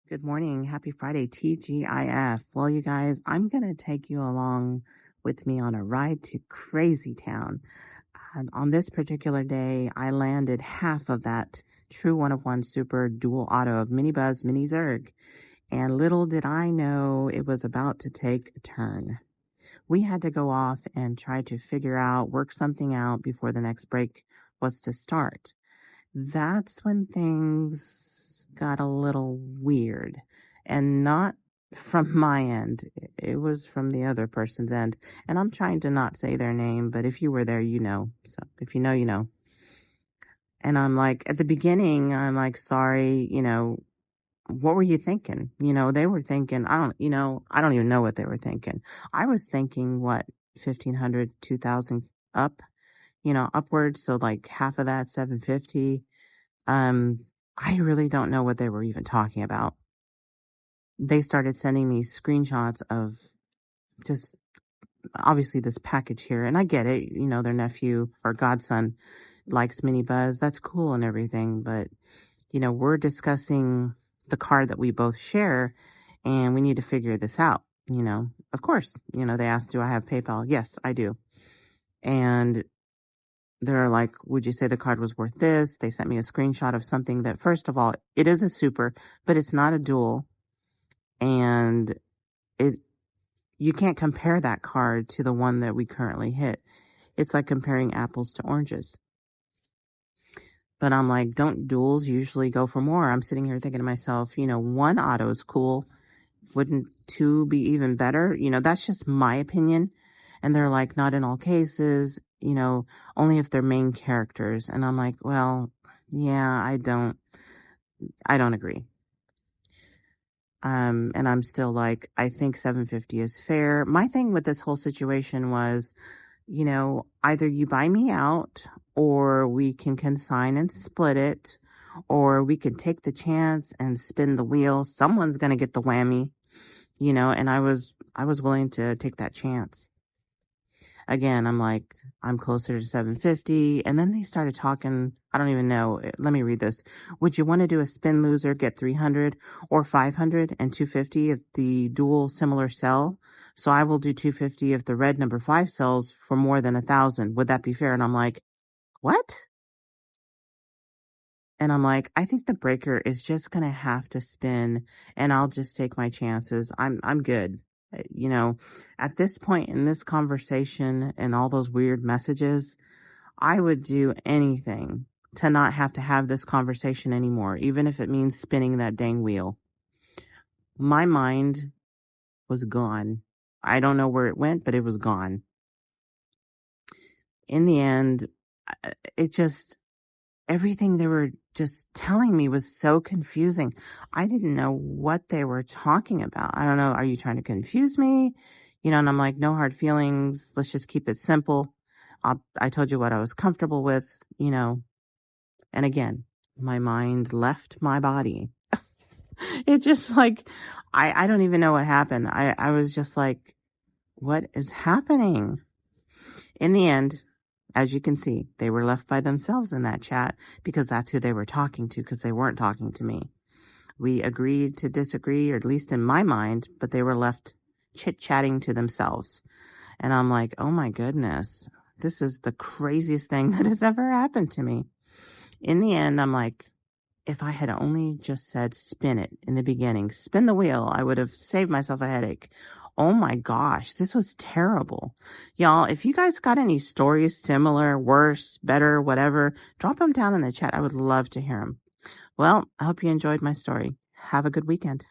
Good morning. Happy Friday, TGIF. Well, you guys, I'm going to take you along with me on a ride to Crazy Town. On this particular day, I landed half of that true one-of-one super dual auto of Mini Buzz Mini Zerg. And little did I know it was about to take a turn. We had to go off and try to work something out before the next break was to start. That's when things got a little weird, and not from my end. It was from the other person's end. And I'm trying to not say their name, but if you were there, you know. So if you know, you know. And I'm like, at the beginning, I'm like, sorry, what were you thinking? They were thinking, I don't even know what they were thinking. I was thinking, what, 1,500, 2,000 up, upwards. So like half of that, 750. I really don't know what they were even talking about. They started sending me screenshots of just obviously this package here. And I get it, their nephew or godson likes Mini Buzz. That's cool and everything. But, we're discussing the card that we both share, and we need to figure this out. Of course, they asked, do I have PayPal? Yes, I do. And they're like, would you say the card was worth this? They sent me a screenshot of something that, first of all, it is a super, but it's not a dual. And you can't compare that card to the one that we currently hit. It's like comparing apples to oranges. But I'm like, don't duals usually go for more? I'm sitting here thinking to myself, one auto is cool. Wouldn't two be even better? That's just my opinion. And they're like, not in all cases, only if they're main characters. And I'm like, well, yeah, I don't agree. And I'm still like, I think 750 is fair. My thing with this whole situation was, either you buy me out, or we can consign and split it, or we can take the chance and spin the wheel. Someone's going to get the whammy, and I was willing to take that chance. Again, I'm like, I'm closer to 750. And then they started talking, I don't even know. Let me read this. Would you want to do a spin loser, get 300 or 500 and 250 if the dual similar sell? So I will do 250 if the red number 5 sells for more than 1,000. Would that be fair? And I'm like, what? And I'm like, I think the breaker is just going to have to spin, and I'll just take my chances. I'm good. At this point in this conversation and all those weird messages, I would do anything to not have to have this conversation anymore, even if it means spinning that dang wheel. My mind was gone. I don't know where it went, but it was gone. In the end, everything they were just telling me was so confusing. I didn't know what they were talking about. I don't know. Are you trying to confuse me? And I'm like, no hard feelings. Let's just keep it simple. I told you what I was comfortable with, And again, my mind left my body. It just like, I don't even know what happened. I was just like, what is happening? In the end, as you can see, they were left by themselves in that chat because that's who they were talking to, because they weren't talking to me. We agreed to disagree, or at least in my mind, but they were left chit-chatting to themselves. And I'm like, oh my goodness, this is the craziest thing that has ever happened to me. In the end, I'm like, if I had only just said spin it in the beginning, spin the wheel, I would have saved myself a headache. Oh my gosh, this was terrible. Y'all, if you guys got any stories similar, worse, better, whatever, drop them down in the chat. I would love to hear them. Well, I hope you enjoyed my story. Have a good weekend.